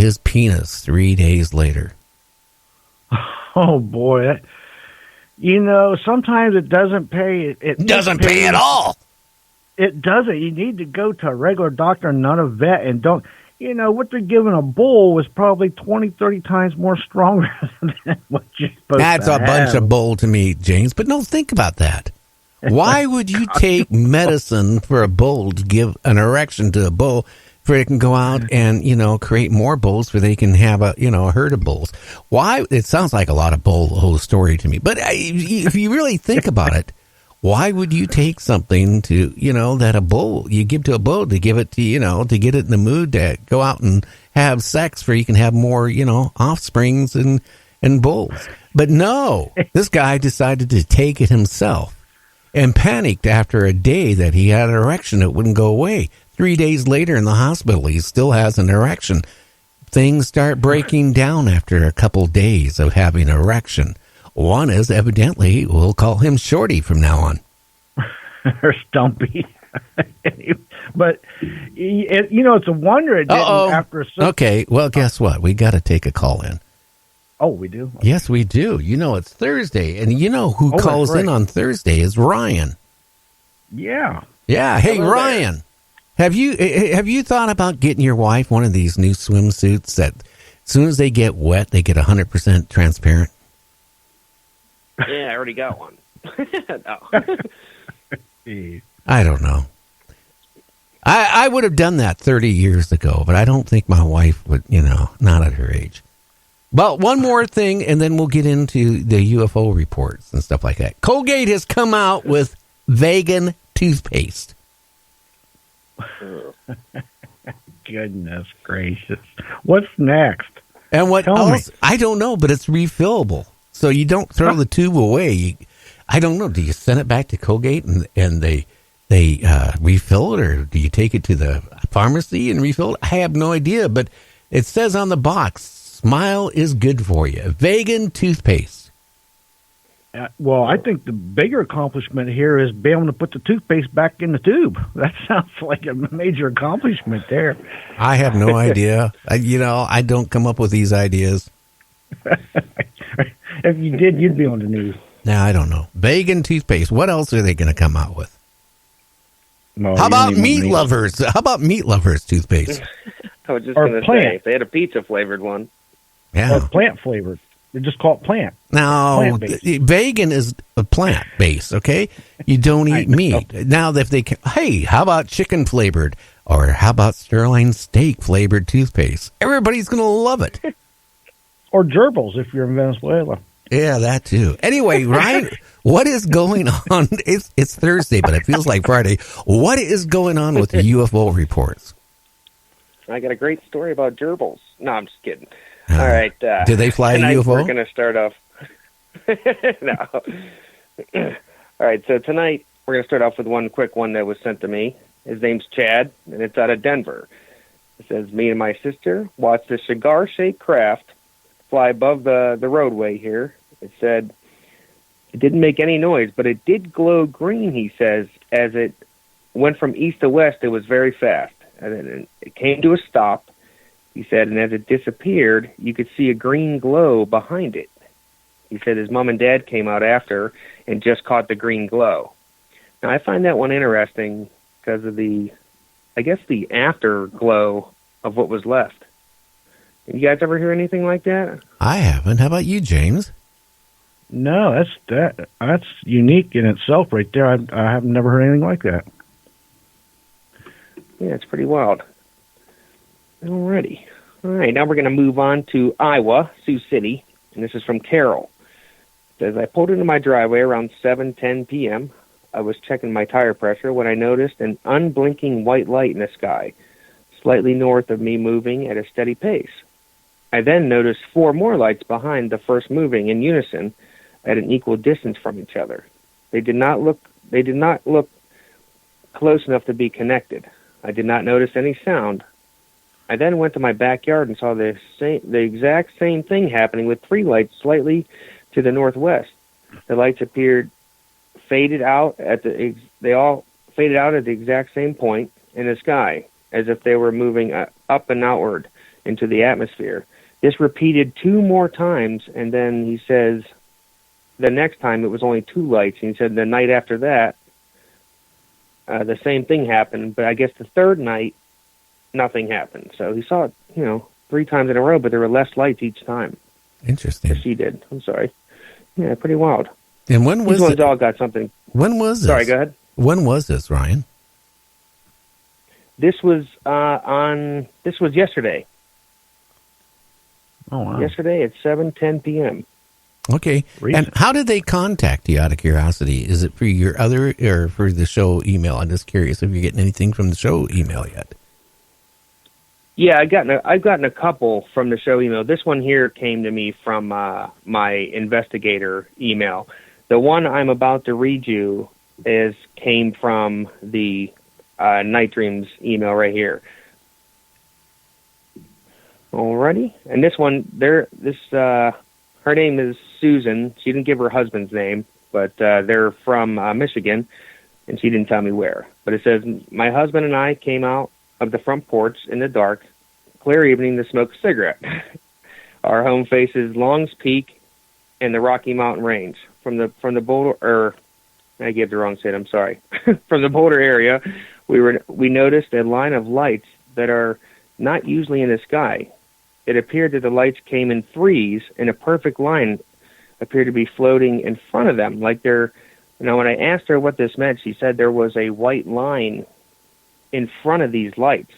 his penis 3 days later. Oh, boy. Sometimes it doesn't pay. It doesn't pay at all. It doesn't. You need to go to a regular doctor, not a vet, and don't. What they're giving a bull was probably 20, 30 times more stronger than what you're supposed That's to a bunch of bull to me, James. But no, think about that. Why would you take medicine for a bull to give an erection to a bull for it can go out and, create more bulls where they can have a herd of bulls? Why? It sounds like a lot of bull whole story to me. But if you really think about it, why would you take something to, that a bull, you give to a bull to give it to, to get it in the mood to go out and have sex where you can have more, offsprings and bulls. But no, this guy decided to take it himself and panicked after a day that he had an erection. It wouldn't go away. 3 days later in the hospital, he still has an erection. Things start breaking down after a couple days of having an erection. One is evidently, we'll call him Shorty from now on. Or Stumpy. But, it's a wonder it didn't after Okay, well, guess what? We got to take a call in. Oh, we do? Yes, we do. It's Thursday, and who calls in on Thursday is Ryan. Yeah. Yeah, hey, Ryan. Have you thought about getting your wife one of these new swimsuits that as soon as they get wet, they get 100% transparent? Yeah, I already got one. No. I don't know. I would have done that 30 years ago, but I don't think my wife would, not at her age. But one more thing, and then we'll get into the UFO reports and stuff like that. Colgate has come out with vegan toothpaste. Goodness gracious. What's next? And what Tell else? me. I don't know, but it's refillable. So you don't throw the tube away. I don't know. Do you send it back to Colgate and they refill it, or do you take it to the pharmacy and refill it? I have no idea, but it says on the box, Smile is good for you. Vegan toothpaste. Well, I think the bigger accomplishment here is being able to put the toothpaste back in the tube. That sounds like a major accomplishment there. I have no idea. I don't come up with these ideas. If you did, you'd be on the news. Now, I don't know. Vegan toothpaste. What else are they going to come out with? No, How about meat lovers? How about meat lovers toothpaste? I was just going to say, if they had a pizza-flavored one. Yeah. Or plant-flavored. They just call it plant. Now, vegan is a plant base, okay? You don't eat meat. Now, if they can, hey, how about chicken flavored? Or how about sirloin steak flavored toothpaste? Everybody's going to love it. Or gerbils if you're in Venezuela. Yeah, that too. Anyway, Ryan, what is going on? It's Thursday, but it feels like Friday. What is going on with the UFO reports? I got a great story about gerbils. No, I'm just kidding. All right. Do they fly a UFO? We're going to start off. No. All right. So tonight we're going to start off with one quick one that was sent to me. His name's Chad, and it's out of Denver. It says, me and my sister watched a cigar-shaped craft fly above the roadway here. It said it didn't make any noise, but it did glow green, he says. As it went from east to west, it was very fast. And then it came to a stop, he said, and as it disappeared, you could see a green glow behind it. He said his mom and dad came out after and just caught the green glow. Now, I find that one interesting because of the afterglow of what was left. You guys ever hear anything like that? I haven't. How about you, James? No, that's unique in itself right there. I have never heard anything like that. Yeah, it's pretty wild. Alrighty. All right, now we're going to move on to Iowa, Sioux City, and this is from Carol. It says, I pulled into my driveway around 7:10 p.m. I was checking my tire pressure when I noticed an unblinking white light in the sky, slightly north of me, moving at a steady pace. I then noticed 4 more lights behind the first moving in unison at an equal distance from each other. They did not look close enough to be connected. I did not notice any sound. I then went to my backyard and saw the exact same thing happening with 3 lights slightly to the northwest. The lights appeared faded out they all faded out at the exact same point in the sky, as if they were moving up and outward into the atmosphere. This repeated 2 more times, and then he says the next time it was only 2 lights. And he said the night after that, the same thing happened, but I guess the third night, nothing happened. So he saw it, 3 times in a row, but there were less lights each time. Interesting. Or she did. I'm sorry. Yeah, pretty wild. And when was Each dog got something. When was this? Sorry, go ahead. When was this, Ryan? This was yesterday. Oh, wow. Yesterday at 7:10 p.m. Okay. Recent. And how did they contact you, out of curiosity? Is it for your other, or for the show email? I'm just curious if you're getting anything from the show email yet. Yeah, I've gotten a couple from the show email. This one here came to me from my investigator email. The one I'm about to read you came from the Night Dreams email right here. Alrighty, and this one, her name is Susan. She didn't give her husband's name, but they're from Michigan, and she didn't tell me where. But it says, my husband and I came out of the front porch in the dark, clear evening, to smoke a cigarette. Our home faces Long's Peak and the Rocky Mountain Range. From the Boulder, I gave the wrong state. I'm sorry. From the Boulder area, we noticed a line of lights that are not usually in the sky. It appeared that the lights came in threes, and a perfect line appeared to be floating in front of them, like they're. When I asked her what this meant, she said there was a white line in front of these lights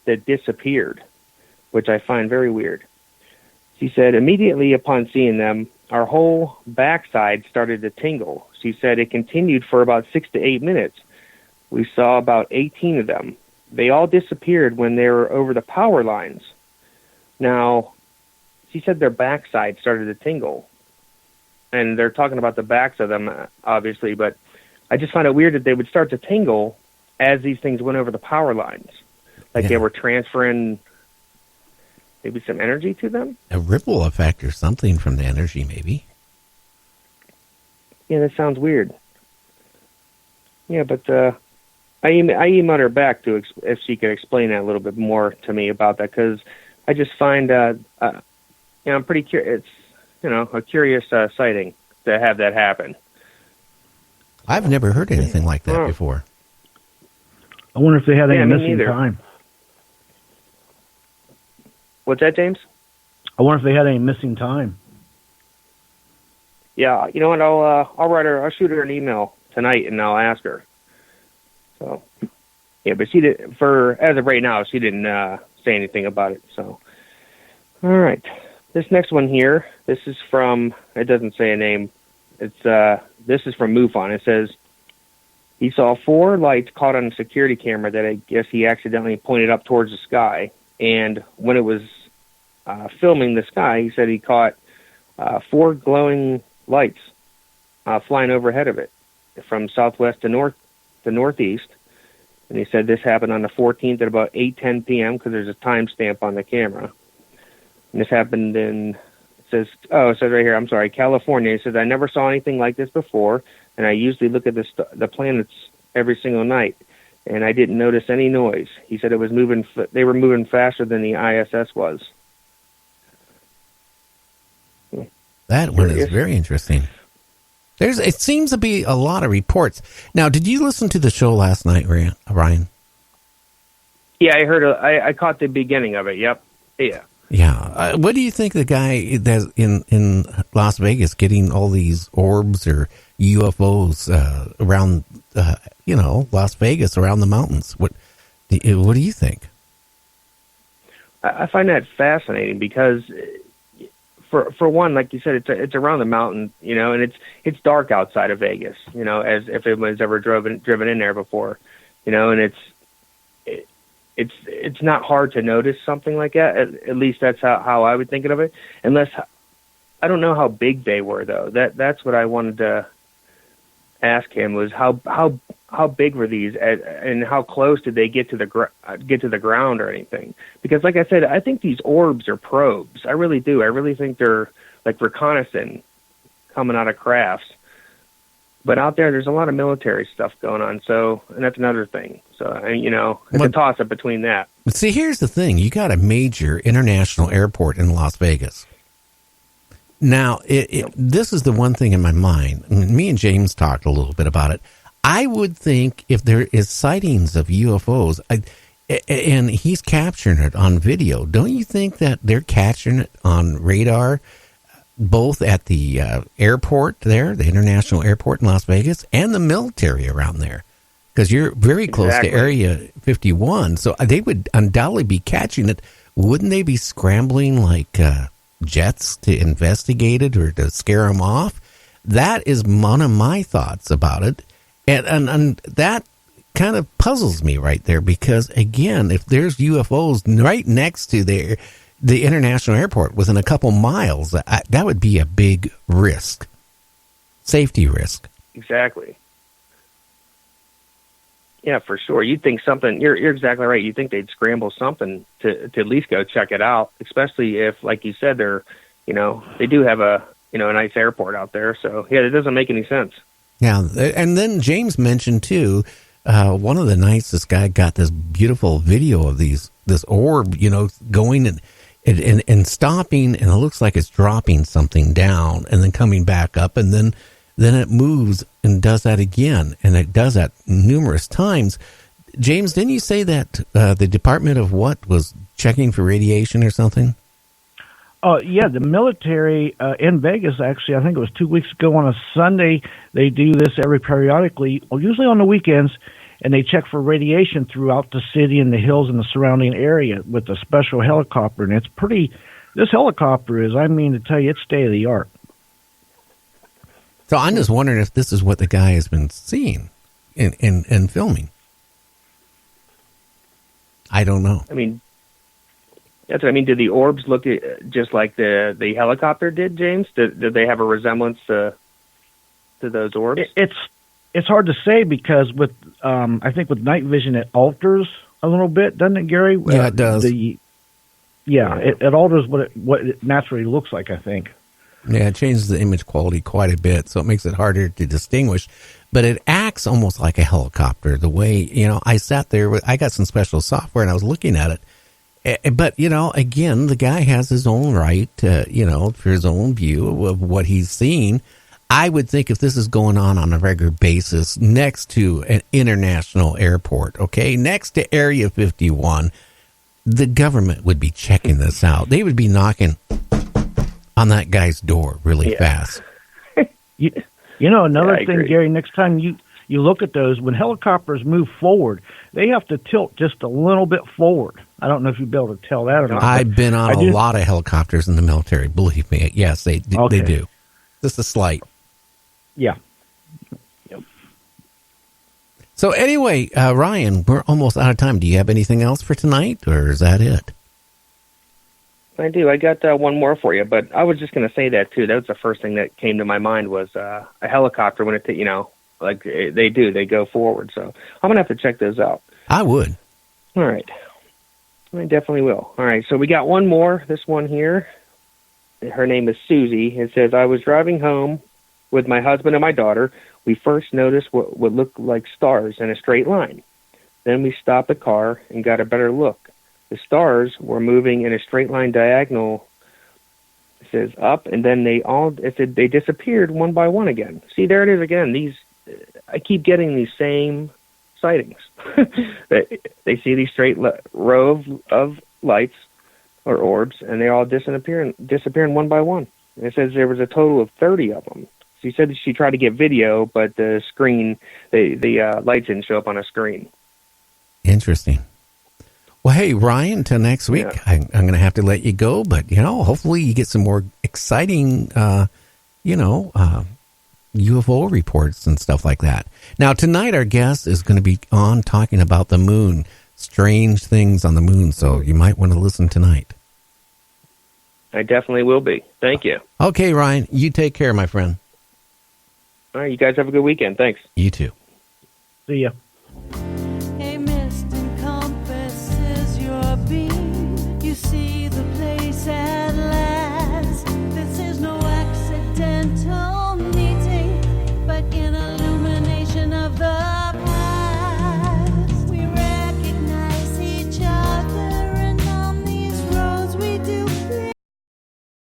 that disappeared, which I find very weird. She said, immediately upon seeing them, our whole backside started to tingle. She said it continued for about 6 to 8 minutes. We saw about 18 of them. They all disappeared when they were over the power lines. Now, she said their backside started to tingle. And they're talking about the backs of them, obviously, but I just find it weird that they would start to tingle as these things went over the power lines. Like they were transferring maybe some energy to them? A ripple effect or something from the energy, maybe. Yeah, that sounds weird. Yeah, but I emailed her back to if she could explain that a little bit more to me about that, because I just find, I'm pretty curious. It's, a curious sighting to have that happen. I've never heard anything like that before. I wonder if they had any missing time. What's that, James? I wonder if they had any missing time. Yeah, you know what? I'll write her. I'll shoot her an email tonight, and I'll ask her. So, yeah, but she did. As of right now, she didn't say anything about it. So, all right. This next one here. This is from. It doesn't say a name. It's this is from MUFON. It says he saw 4 lights caught on a security camera that I guess he accidentally pointed up towards the sky. And when it was filming the sky, he said he caught 4 glowing lights flying overhead of it from southwest to northeast. And he said this happened on the 14th at about 8:10 p.m. because there's a timestamp on the camera. And this happened it says right here, I'm sorry, California. He says, I never saw anything like this before, and I usually look at the planets every single night, and I didn't notice any noise. He said it was they were moving faster than the ISS was. That one is very interesting. It seems to be a lot of reports. Now, did you listen to the show last night, Ryan? Yeah, I heard. I caught the beginning of it. Yep. Yeah. Yeah. What do you think the guy that's in Las Vegas getting all these orbs or UFOs around, Las Vegas, around the mountains? What do you think? I find that fascinating because, for one, like you said, it's around the mountain, and it's dark outside of Vegas, as if it was ever driven in there before, and it's not hard to notice something like that. At least that's how I would think of it. Unless I don't know how big they were though. That's what I wanted to ask him was how big were these and how close did they get to the ground or anything? Because like I said, I think these orbs are probes. I really do. I really think they're like reconnaissance coming out of crafts. But out there's a lot of military stuff going on. So, and that's another thing. So, it's a toss-up between that. But see, here's the thing. You got a major international airport in Las Vegas. Now, this is the one thing in my mind. Me and James talked a little bit about it. I would think if there is sightings of UFOs, and he's capturing it on video, don't you think that they're capturing it on radar, both at the airport there, the international airport in Las Vegas, and the military around there? Because you're very close to Area 51, so they would undoubtedly be catching it. Wouldn't they be scrambling like jets to investigate it or to scare them off? That is one of my thoughts about it, and that kind of puzzles me right there, because again, if there's UFOs right next to the international airport within a couple miles, that would be a big risk, safety risk. Exactly. Yeah, for sure. You'd think something. You're exactly right. You'd think they'd scramble something to at least go check it out, especially if, like you said, they do have a nice airport out there. So yeah, it doesn't make any sense. Yeah, and then James mentioned too. One of the nights, this guy got this beautiful video of this orb, going and stopping, and it looks like it's dropping something down and then coming back up, and then it moves and does that again, and it does that numerous times. James, didn't you say that the Department of what was checking for radiation or something? Oh, yeah, the military in Vegas, actually, I think it was 2 weeks ago on a Sunday, they do this periodically, usually on the weekends, and they check for radiation throughout the city and the hills and the surrounding area with a special helicopter. And this helicopter is, to tell you, it's state-of-the-art. So I'm just wondering if this is what the guy has been seeing and filming. I don't know. That's what did the orbs look just like the helicopter did, James? Did they have a resemblance to those orbs? It's hard to say, because with I think with night vision it alters a little bit, doesn't it, Gary? Yeah, it does. It alters what it naturally looks like, I think. Yeah, it changes the image quality quite a bit, so it makes it harder to distinguish. But it acts almost like a helicopter. The way, I sat there, I got some special software and I was looking at it. But, again, the guy has his own right, for his own view of what he's seeing. I would think if this is going on a regular basis next to an international airport, okay, next to Area 51, the government would be checking this out. They would be knocking on that guy's door really fast. Another thing, Gary, next time you look at those, when helicopters move forward, they have to tilt just a little bit forward. I don't know if you'll be able to tell that or not. I've been on a lot of helicopters in the military. Believe me. Yes, they do. Just a slight. Yeah. Yep. So anyway, Ryan, we're almost out of time. Do you have anything else for tonight, or is that it? I do. I got one more for you, but I was just going to say that too. That was the first thing that came to my mind was a helicopter when it, like they go forward. So I'm going to have to check those out. I would. All right. I definitely will. All right. So we got one more. This one here. Her name is Susie. It says, I was driving home with my husband and my daughter. We first noticed what would look like stars in a straight line. Then we stopped the car and got a better look. The stars were moving in a straight line diagonal. It says up, and then they disappeared one by one again. See, there it is again. I keep getting these same sightings. They see these straight row of lights or orbs, and they all disappearing one by one. And it says there was a total of 30 of them. She said she tried to get video, but the screen, the lights didn't show up on a screen. Interesting. Well, hey, Ryan, until next week, I'm going to have to let you go, but, hopefully you get some more exciting, UFO reports and stuff like that. Now, tonight our guest is going to be on talking about the moon, strange things on the moon, so you might want to listen tonight. I definitely will be. Thank you. Okay, Ryan, you take care, my friend. All right, you guys have a good weekend. Thanks. You too. See ya.